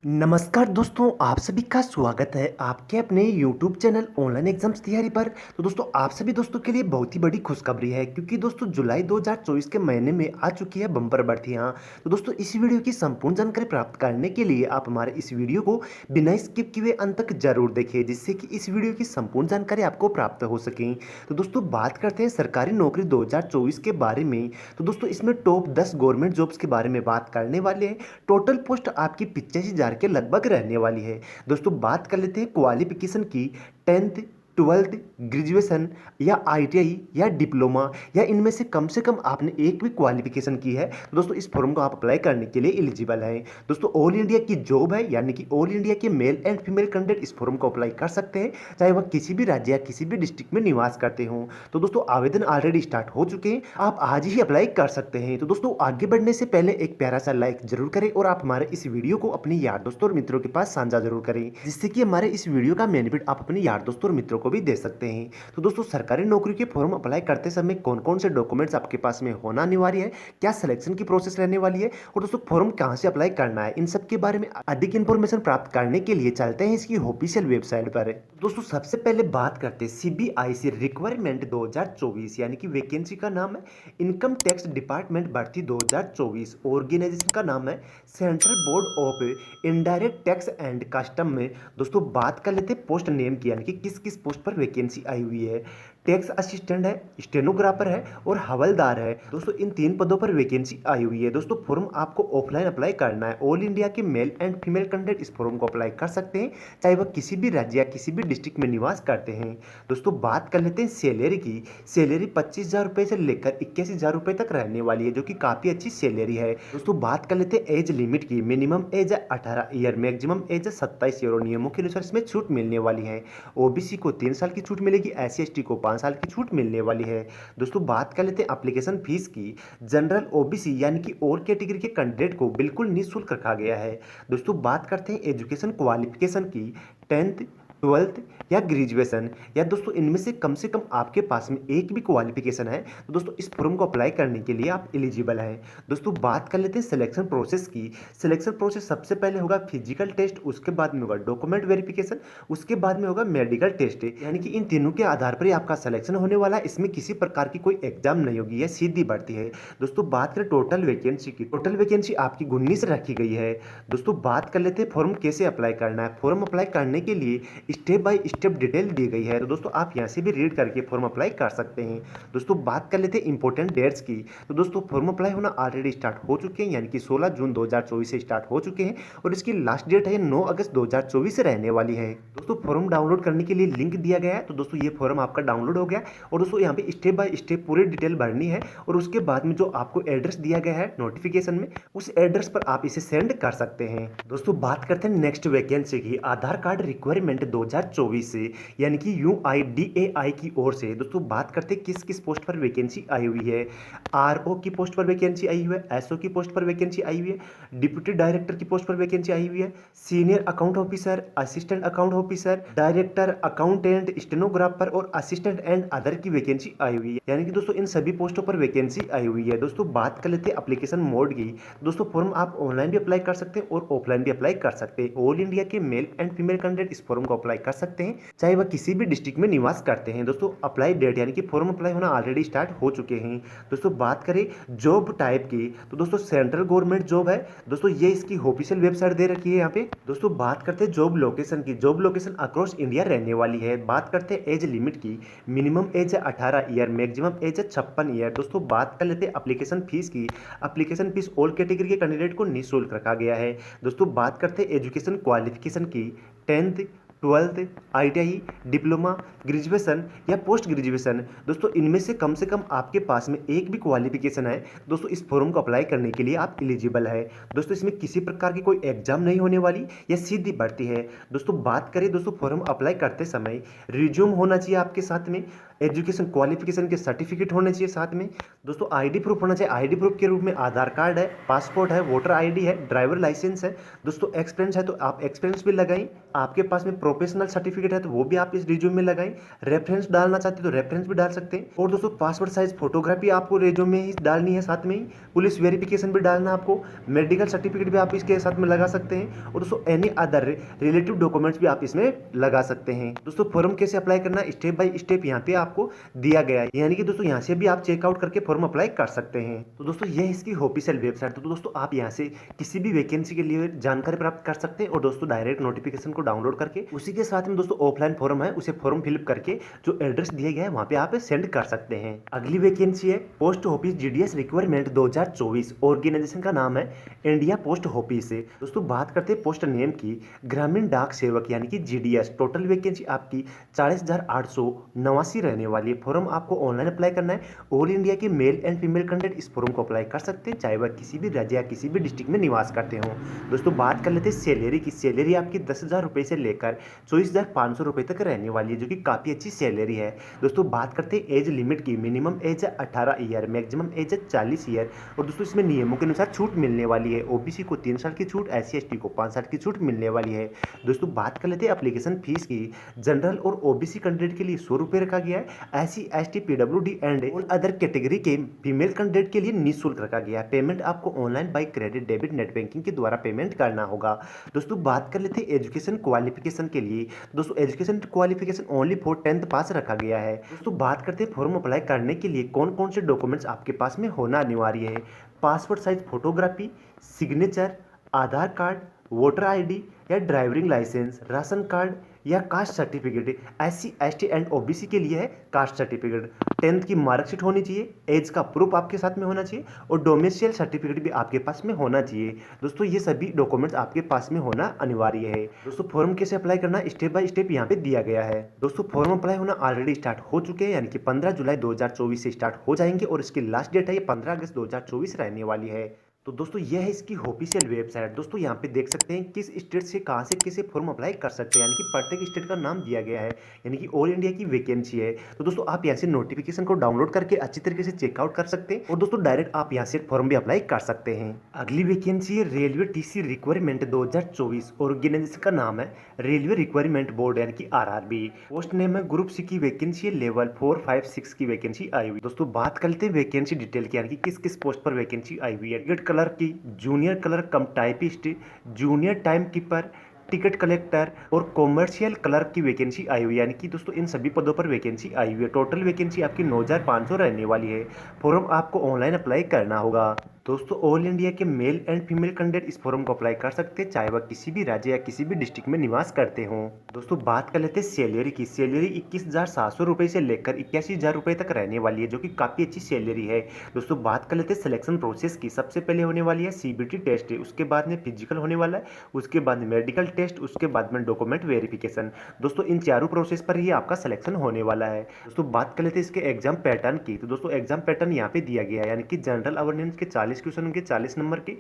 नमस्कार दोस्तों, आप सभी का स्वागत है आपके अपने YouTube चैनल ऑनलाइन एग्जाम्स तैयारी पर। तो दोस्तों आप सभी दोस्तों के लिए बहुत ही बड़ी खुशखबरी है, क्योंकि दोस्तों जुलाई 2024 के महीने में आ चुकी है बम्पर भर्तियां। तो दोस्तों इस वीडियो की संपूर्ण जानकारी प्राप्त करने के लिए आप हमारे इस वीडियो को बिना स्किप किए अंत तक जरूर देखें, जिससे कि इस वीडियो की संपूर्ण जानकारी आपको प्राप्त हो सके। तो दोस्तों बात करते हैं सरकारी नौकरी 2024 के बारे में। तो दोस्तों इसमें टॉप 10 गवर्नमेंट जॉब्स के बारे में बात करने वाले हैं। टोटल पोस्ट आपकी 85,000 के लगभग रहने वाली है। दोस्तों बात कर लेते हैं क्वालिफिकेशन की। 10th 12th ग्रेजुएशन या ITI या डिप्लोमा या इनमें से कम आपने एक भी क्वालिफिकेशन की है, तो दोस्तों इस फॉर्म को आप अप्लाई करने के लिए एलिजिबल हैं। दोस्तों ऑल इंडिया की जॉब है, यानी कि ऑल इंडिया के मेल एंड फीमेल कैंडिडेट इस फॉर्म को अप्लाई कर सकते हैं, चाहे वह किसी भी राज्य या किसी भी डिस्ट्रिक्ट में निवास करते हों। तो दोस्तों आवेदन ऑलरेडी स्टार्ट हो चुके हैं, आप आज ही अप्लाई कर सकते हैं। तो दोस्तों आगे बढ़ने से पहले एक प्यारा सा लाइक जरूर करें और आप हमारे इस वीडियो को अपने यार दोस्तों और मित्रों के पास साझा जरूर करें, जिससे कि हमारे इस वीडियो का बेनिफिट आप अपने यार दोस्तों और मित्रों को भी दे सकते हैं। तो दोस्तों सरकारी नौकरी के फॉर्म अप्लाई करते समय कौन कौन से डॉक्यूमेंट्स आपके पास में होना अनिवार्य है, क्या सिलेक्शन की प्रोसेस रहने वाली है और दोस्तों फॉर्म कहां से अप्लाई करना है, इन सब के बारे में अधिक इंफॉर्मेशन प्राप्त करने के लिए चलते हैं इसकी ऑफिशियल वेबसाइट पर। दोस्तों सबसे पहले बात करते हैं CBIC रिक्वायरमेंट 2024, यानी कि वैकेंसी का नाम है इनकम टैक्स डिपार्टमेंट भर्ती 2024। ऑर्गेनाइजेशन का नाम है central board of indirect tax and custom में। दोस्तों बात कर लेते हैं पोस्ट नेम की, यानी कि किस किस पोस्ट पर वैकेंसी आई हुई है। टैक्स असिस्टेंट है, स्टेनोग्राफर है और हवलदार है। दोस्तों इन 3 पदों पर वैकेंसी आई हुई है। दोस्तों फॉर्म आपको ऑफलाइन अप्लाई करना है। ऑल इंडिया के मेल एंड फीमेल कैंडिडेट इस फॉर्म को अप्लाई कर सकते हैं, चाहे वह किसी भी राज्य या किसी भी डिस्ट्रिक्ट में निवास करते हैं। दोस्तों बात कर लेते हैं सैलरी की। सैलरी 25,000 रुपये से लेकर 81,000 रुपये तक रहने वाली है, जो कि काफ़ी अच्छी सैलरी है। दोस्तों बात कर लेते हैं एज लिमिट की। मिनिमम एज है 18 ईयर, मैक्सिमम एज है 27 ईयर और नियमों के अनुसार इसमें छूट मिलने वाली है। OBC को 3 साल की छूट मिलेगी, SC/ST को 5 साल की छूट मिलने वाली है। दोस्तों बात कर लेते हैं एप्लीकेशन फीस की। जनरल OBC यानी कि और कैटेगरी के कैंडिडेट को बिल्कुल निःशुल्क रखा गया है। दोस्तों बात करते हैं एजुकेशन क्वालिफिकेशन की। 10th 12th या ग्रेजुएशन, या दोस्तों इनमें से कम आपके पास में एक भी क्वालिफिकेशन है, तो दोस्तों इस फॉर्म को अप्लाई करने के लिए आप एलिजिबल हैं। दोस्तों बात कर लेते हैं सिलेक्शन प्रोसेस की। सिलेक्शन प्रोसेस सबसे पहले होगा फिजिकल टेस्ट, उसके बाद में होगा डॉक्यूमेंट वेरिफिकेशन, उसके बाद में होगा मेडिकल टेस्ट, यानी कि इन तीनों के आधार पर ही आपका सिलेक्शन होने वाला है। इसमें किसी प्रकार की कोई एग्जाम नहीं होगी, यह सीधी भर्ती है। दोस्तों बात करें टोटल वैकेंसी की। टोटल वैकेंसी आपकी 19 रखी गई है। दोस्तों बात कर लेते हैं फॉर्म कैसे अप्लाई करना है। फॉर्म अप्लाई करने के लिए स्टेप बाय स्टेप डिटेल दी गई है, तो दोस्तों आप यहाँ से भी रीड करके फॉर्म अप्लाई कर सकते हैं। दोस्तों बात कर लेते हैं इंपॉर्टेंट डेट्स की। तो दोस्तों फॉर्म अप्लाई होना ऑलरेडी स्टार्ट हो चुके हैं, यानी कि 16 जून 2024 से स्टार्ट हो चुके हैं और इसकी लास्ट डेट है 9 अगस्त 2024 से रहने वाली है। दोस्तों फॉर्म डाउनलोड करने के लिए लिंक दिया गया है। तो दोस्तों ये फॉर्म आपका डाउनलोड हो गया और दोस्तों यहाँ पे स्टेप बाय स्टेप पूरी डिटेल भरनी है और उसके बाद में जो आपको एड्रेस दिया गया है नोटिफिकेशन में, उस एड्रेस पर आप इसे सेंड कर सकते हैं। दोस्तों बात करते हैं नेक्स्ट वैकेंसी की। आधार कार्ड रिक्वायरमेंट 2024 से, यानी कि UIDAI की ओर से। दोस्तों बात करते हैं किस किस पोस्ट पर वैकेंसी आई हुई है। RO की पोस्ट पर वैकेंसी आई हुई है, SO की पोस्ट पर वैकेंसी आई हुई है, डिप्टी डायरेक्टर की पोस्ट पर वैकेंसी आई हुई है, senior account officer, assistant account officer, director, accountant, stenographer और असिस्टेंट एंड अदर की वैकेंसी आई हुई है, यानी कि दोस्तों इन सभी पोस्टों पर वैकेंसी आई हुई है। दोस्तों बात कर लेते हैं एप्लीकेशन मोड की। दोस्तों फॉर्म आप ऑनलाइन भी अप्लाई कर सकते हैं और ऑफलाइन भी अप्लाई कर सकते हैं। ऑल इंडिया के मेल एंड फीमेल कैंडिडेट इस फॉर्म को अप्लाई कर सकते हैं, चाहे वह किसी भी डिस्ट्रिक्ट में निवास करते हैं। दोस्तों अप्लाई डेट, यानी कि फॉर्म अप्लाई होना ऑलरेडी स्टार्ट हो चुके हैं। दोस्तों बात करें जॉब टाइप की, तो दोस्तों सेंट्रल गवर्नमेंट जॉब है। दोस्तों ये इसकी ऑफिशियल वेबसाइट दे रखी है यहाँ पे। दोस्तों बात करते हैं जॉब लोकेशन की। जॉब लोकेशन अक्रॉस इंडिया रहने वाली है। बात करते हैं एज लिमिट की। मिनिमम एज है 18 ईयर, मैक्सिमम एज है 56 ईयर। दोस्तों बात कर लेते हैं एप्लीकेशन फीस की। एप्लीकेशन फीस ऑल कैटेगरी के कैंडिडेट को निःशुल्क रखा गया है। दोस्तों बात करते हैं एजुकेशन क्वालिफिकेशन की। 10th 12th ITI, diploma, graduation या पोस्ट ग्रेजुएशन। दोस्तों इनमें से कम आपके पास में एक भी क्वालिफिकेशन है, दोस्तों इस फॉर्म को अप्लाई करने के लिए आप एलिजिबल है। दोस्तों इसमें किसी प्रकार की कोई एग्जाम नहीं होने वाली, यह सीधी भर्ती है। दोस्तों बात करें दोस्तों फॉर्म अप्लाई करते समय रिज्यूम होना चाहिए आपके साथ में, एजुकेशन क्वालिफिकेशन के सर्टिफिकेट होने चाहिए साथ में। दोस्तों ID प्रूफ होना चाहिए। ID प्रूफ के रूप में आधार कार्ड है, पासपोर्ट है, वोटर ID है, ड्राइवर लाइसेंस है। दोस्तों एक्सपीरियंस है तो आप एक्सपीरियंस भी लगाएं। आपके पास में प्रोफेशनल सर्टिफिकेट है तो वो भी आप इस रिज्यूम में लगाएं। रेफरेंस डालना चाहते हो तो रेफरेंस भी डाल सकते हैं। और दोस्तों पासपोर्ट साइज फोटोग्राफी आपको रिज्यूम में ही डालनी है, साथ में ही पुलिस वेरिफिकेशन भी डालना आपको, मेडिकल सर्टिफिकेट भी आप इसके साथ में लगा सकते हैं, और दोस्तों एनी अदर रिलेटिव डॉक्यूमेंट्स भी आप इसमें लगा सकते हैं। दोस्तों फॉर्म कैसे अप्लाई करना है स्टेप बाय स्टेप यहाँ पे आपको दिया गया है, यानी कि दोस्तों यहाँ से भी आप चेकआउट करके फॉर्म अप्लाई कर सकते हैं। तो दोस्तों ये इसकी ऑफिशियल वेबसाइट, तो दोस्तों आप यहाँ से किसी भी वैकेंसी के लिए जानकारी प्राप्त कर सकते हैं, और दोस्तों डायरेक्ट नोटिफिकेशन को डाउनलोड करके उसी के साथ में दोस्तों ऑफलाइन फॉर्म है उसे फॉर्म फिलअप करके जो एड्रेस दिया गया है वहाँ पे आप सेंड कर सकते हैं। अगली वैकेंसी है post office GDS requirement 2024। Organisation का नाम है इंडिया पोस्ट ऑफिस से। दोस्तों बात करते हैं पोस्ट नेम की, ग्रामीण डाक सेवक यानी कि जीडीएस। टोटल वैकेंसी आपकी 40,889 रहने वाली है। फॉर्म आपको ऑनलाइन अप्लाई करना है। ऑल इंडिया के मेल एंड फीमेल कैंडिडेट इस फॉर्म को अप्लाई कर सकते हैं, चाहे वह किसी भी राज्य या किसी भी डिस्ट्रिक्ट में निवास करते हो। दोस्तों बात कर लेते हैं सैलरी की। सैलरी आपकी 10,000 रुपये से लेकर 24,500 रुपये तक रहने वाली है, जो कि काफ़ी अच्छी सैलरी है। दोस्तों बात करते हैं एज लिमिट की। मिनिमम एज है 18 ईयर, मैक्सिमम एज है 40 ईयर, और दोस्तों इसमें नियमों के अनुसार छूट मिलने वाली है। ओबीसी को 3 साल की छूट, SC ST को 5 साल की छूट मिलने वाली है। दोस्तों बात कर लेते हैं एप्लीकेशन फीस की। जनरल और ओबीसी कैंडिडेट के लिए 100 रुपये रखा गया है। SC ST PWD and all other category के फीमेल कैंडिडेट के लिए निःशुल्क रखा गया है। पेमेंट आपको online by credit debit net banking के द्वारा पेमेंट करना होगा। दोस्तों बात कर लेते हैं एजुकेशन क्वालिफिकेशन के लिए। दोस्तों education qualification only for 10th पास रखा गया है। दोस्तों बात करते हैं फॉर्म अप्लाई करने के लिए कौन कौन से डॉक्यूमेंट्स आपके पास में होना अनिवार्य है। पासपोर्ट साइज फोटोग्राफी, सिग्नेचर, आधार कार्ड, वोटर आईडी या ड्राइविंग लाइसेंस, राशन कार्ड या caste certificate. SC ST and OBC के लिए है कास्ट सर्टिफिकेट। 10th की मार्कशीट होनी चाहिए, एज का प्रूफ आपके साथ में होना चाहिए, और डोमिसाइल सर्टिफिकेट भी आपके पास में होना चाहिए। दोस्तों ये सभी डॉक्यूमेंट्स आपके पास में होना अनिवार्य है। दोस्तों फॉर्म कैसे अप्लाई करना स्टेप बाय स्टेप यहाँ पे दिया गया है। दोस्तों फॉर्म अप्लाई होना ऑलरेडी स्टार्ट हो चुके हैं, यानी कि 15 जुलाई 2024 से स्टार्ट हो जाएंगे, और इसकी लास्ट डेट है ये 15 अगस्त 2024 रहने वाली है। तो दोस्तों यह है इसकी ऑफिशियल वेबसाइट। दोस्तों यहाँ पे देख सकते हैं किस स्टेट से कहाँ से किसे फॉर्म अप्लाई कर सकते हैं, यानी कि प्रत्येक स्टेट का नाम दिया गया है, यानी कि ऑल इंडिया की वैकेंसी है। तो दोस्तों आप यहाँ से नोटिफिकेशन को डाउनलोड करके अच्छी तरीके से चेकआउट कर सकते हैं, और दोस्तों डायरेक्ट आप यहाँ से फॉर्म भी अप्लाई कर सकते हैं। अगली वैकेंसी है रेलवे TC रिक्वायरमेंट 2024। ऑर्गेनाइजेशन का नाम है रेलवे रिक्वायरमेंट बोर्ड यानी कि RRB। पोस्ट नेम है ग्रुप C की वैकेंसी है, लेवल 4, 5, 6 की वैकेंसी आई हुई। दोस्तों बात कर लेते हैं वैकेंसी डिटेल की, यानी कि किस किस पोस्ट पर वैकेंसी आई हुई है। टिकट कलर की, जूनियर कलर कम typist, junior time keeper, ticket collector और कॉमर्शियल क्लर्क की वैकेंसी आई हुई है, यानी कि दोस्तों इन सभी पदों पर वैकेंसी आई हुई है। टोटल वैकेंसी आपकी 9,500 रहने वाली है। फॉर्म आपको ऑनलाइन अप्लाई करना होगा। दोस्तों ऑल इंडिया के मेल एंड फीमेल कैंडिडेट इस फॉर्म को अप्लाई कर सकते हैं, चाहे वह किसी भी राज्य या किसी भी डिस्ट्रिक्ट में निवास करते हों। दोस्तों बात कर लेते हैं सैलरी की। सैलरी 21,700 रुपये से लेकर 81,000 रुपये तक रहने वाली है, जो कि काफ़ी अच्छी सैलरी है। दोस्तों बात कर लेते हैं सिलेक्शन प्रोसेस की। सबसे पहले होने वाली है CBT टेस्ट, उसके बाद में फिजिकल होने वाला है, उसके बाद में मेडिकल टेस्ट, उसके बाद में डॉक्यूमेंट वेरिफिकेशन। दोस्तों इन चारों प्रोसेस पर ही आपका सिलेक्शन होने वाला है। दोस्तों बात कर लेते हैं इसके एग्जाम पैटर्न की। तो दोस्तों एग्जाम पैटर्न यहाँ पे दिया गया है, यानी कि जनरल अवेयरनेस के 40 क्वेश्चन होंगे 40 नंबर के,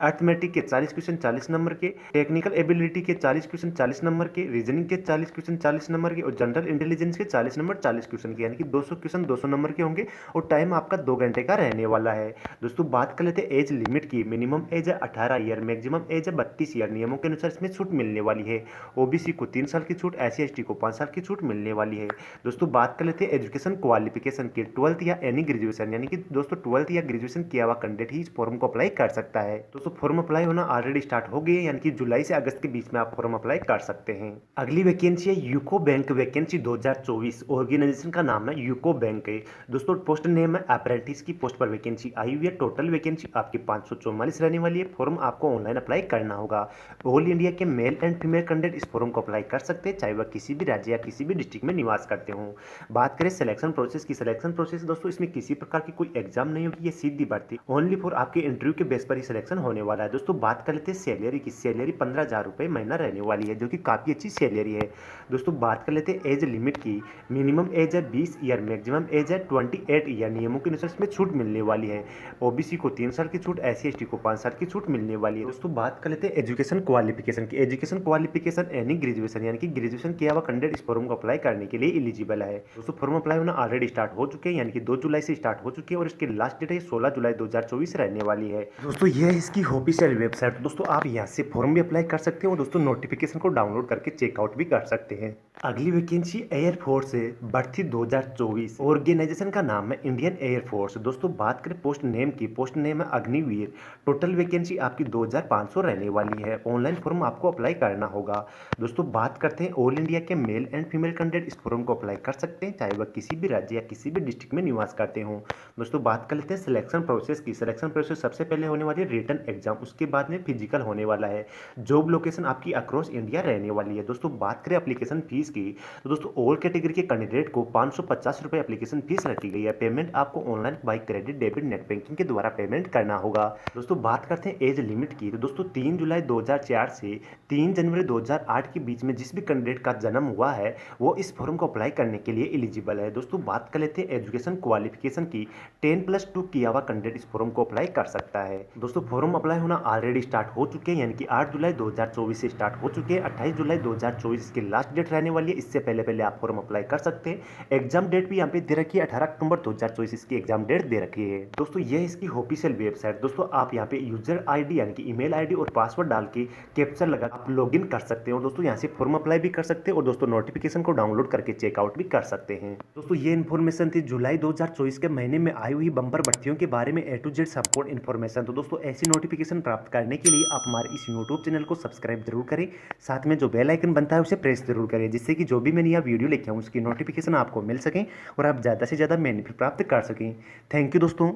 अर्थमेटिक के 40 क्वेश्चन 40 नंबर के, टेक्निकल एबिलिटी के 40 क्वेश्चन 40 नंबर के, रीजनिंग के 40 क्वेश्चन 40 नंबर के, और जनरल इंटेलिजेंस के 40 नंबर 40 क्वेश्चन के, यानी कि 200 क्वेश्चन 200 नंबर के होंगे, और टाइम आपका 2 घंटे का रहने वाला है। दोस्तों बात कर लेते हैं एज लिमिट की। मिनिमम एज है 18 ईयर, मैक्सिमम एज है 32 ईयर। नियमों के अनुसार इसमें छूट मिलने वाली है। OBC को 3 साल की छूट, SC ST को 5 साल की छूट मिलने वाली है। दोस्तों बात कर लेते हैं एजुकेशन क्वालिफिकेशन की। 12th या एनी ग्रेजुएशन, यानी कि दोस्तों 12th या ग्रेजुएशन किया हुआ कैंडिडेट ही इस फॉर्म को अप्लाई कर सकता है। दोस्तों फॉर्म अप्लाई होना ऑलरेडी स्टार्ट हो गई है, यानी कि जुलाई से अगस्त के बीच में आप फॉर्म अप्लाई कर सकते हैं। अगली वैकेंसी है यूको बैंक वैकेंसी 2024। ऑर्गेनाइजेशन का नाम है यूको बैंक है। दोस्तों पोस्ट नेम है अप्रेंटिस की पोस्ट पर वैकेंसी आई हुई है। टोटल वैकेंसी आपकी 544 रहने वाली है। फॉर्म आपको ऑनलाइन अप्लाई करना होगा। ऑल इंडिया के मेल एंड फीमेल कैंडिडेट इस फॉर्म को अप्लाई कर सकते हैं, चाहे वह किसी भी राज्य या किसी भी डिस्ट्रिक्ट में निवास करते हों। बात करें सिलेक्शन प्रोसेस की। सिलेक्शन प्रोसेस दोस्तों इसमें किसी प्रकार की कोई एग्जाम नहीं होगी, ये सीधी भर्ती ओनली फॉर आपके इंटरव्यू के बेस पर ही सिलेक्शन होने वाला है। दोस्तों बात कर लेते हैं सैलरी की। सैलरी 15,000 रुपये महीना रहने वाली है, जो कि काफ़ी अच्छी सैलरी है। दोस्तों बात कर लेते हैं एज लिमिट की। मिनिमम एज है 20 ईयर, मैक्सिमम एज है 28 ईयर। नियमों के अनुसार इसमें छूट मिलने वाली है। OBC को 3 साल की छूट, SC ST को 5 साल की छूट मिलने वाली है। दोस्तों बात कर लेते हैं एजुकेशन क्वालिफिकेशन की। एजुकेशन क्वालिफिकेशन एनी ग्रेजुएशन, यानी कि ग्रेजुएशन किया हुआ कैंडिडेट इस फॉर्म को अप्लाई करने के लिए एलिजिबल है। दोस्तों फॉर्म अप्लाई होना ऑलरेडी स्टार्ट हो चुके हैं, यानी कि 2 जुलाई से स्टार्ट हो चुके हैं, और इसकी लास्ट डेट है 16 जुलाई 2024 2024 रहने वाली है। दोस्तों ये है इसकी ऑफिशियल वेबसाइट। दोस्तों आप यहाँ से फॉर्म भी अप्लाई कर सकते हैं और दोस्तों नोटिफिकेशन को डाउनलोड करके चेकआउट भी कर सकते हैं। अगली वैकेंसी एयरफोर्स है, भर्ती 2024। ऑर्गेनाइजेशन का नाम है इंडियन एयरफोर्स। दोस्तों बात करें पोस्ट नेम की, पोस्ट नेम है अग्निवीर। टोटल वैकेंसी आपकी 2500 रहने वाली है। ऑनलाइन फॉर्म आपको अप्लाई करना होगा। दोस्तों बात करते हैं ऑल इंडिया के मेल एंड फीमेल कैंडिडेट इस फॉर्म को अप्लाई कर सकते हैं, चाहे वह किसी भी राज्य या किसी भी डिस्ट्रिक्ट में निवास करते हों। दोस्तों बात कर लेते हैं सिलेक्शन प्रोसेस की। सिलेक्शन प्रोसेस सबसे पहले होने वाली है रिटन एग्जाम, उसके बाद में फिजिकल होने वाला है। जॉब लोकेशन आपकी अक्रॉस इंडिया रहने वाली है। दोस्तों बात करें एप्लीकेशन फीस की, तो दोस्तों ऑल कैटेगरी के कैंडिडेट को 550 रुपये एप्लीकेशन फीस रखी गई है। पेमेंट आपको online buy credit debit net banking के द्वारा पेमेंट करना होगा। दोस्तों बात करते हैं एज लिमिट की, तो दोस्तों 3 जुलाई 2004 से 3 जनवरी 2008 के बीच में जिस भी कैंडिडेट का जन्म हुआ है वो इस फॉर्म को अप्लाई करने के लिए एलिजिबल है। दोस्तों बात कर लेते हैं एजुकेशन क्वालिफिकेशन की। 10+2 किया हुआ कैंडिडेट इस फॉर्म को अप्लाई कर सकता है। दोस्तों फॉर्म अप्लाई होना ऑलरेडी स्टार्ट हो चुके हैं, यानी कि 8 जुलाई 2024 से स्टार्ट हो चुके हैं। 28 जुलाई 2024 इसकी लास्ट डेट रहने वाली है। इससे पहले आप फॉर्म अप्लाई कर सकते हैं। एग्जाम डेट भी यहाँ पे दे रखी है, 18 अक्टूबर 2024 इसकी एग्जाम डेट दे रखी है। दोस्तों ये है इसकी ऑफिशियल वेबसाइट। दोस्तों आप यहाँ पे यूजर आईडी यानी कि ईमेल आईडी और पासवर्ड डाल के कैप्चर लगा आप लॉगिन कर सकते हैं और दोस्तों यहाँ से फॉर्म अप्लाई भी कर सकते हैं और दोस्तों नोटिफिकेशन को डाउनलोड करके चेकआउट भी कर सकते हैं। दोस्तों ये इन्फॉर्मेशन थी जुलाई 2024 के महीने में आई हुई बम्पर भर्तियों के बारे में A to Z support information. तो दोस्तों ऐसी नोटिफिकेशन प्राप्त करने के लिए आप हमारे इस यूट्यूब चैनल को सब्सक्राइब जरूर करें, साथ में जो बेल आइकन बनता है उसे प्रेस जरूर करें, जिससे कि जो भी मैंने यहाँ वीडियो लेके आऊँ उसकी नोटिफिकेशन आपको मिल सकें और आप ज़्यादा से ज़्यादा बेनिफिट प्राप्त कर सकें। थैंक यू दोस्तों।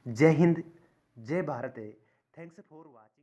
जय हिंद, जय भारत है। Thanks for watching.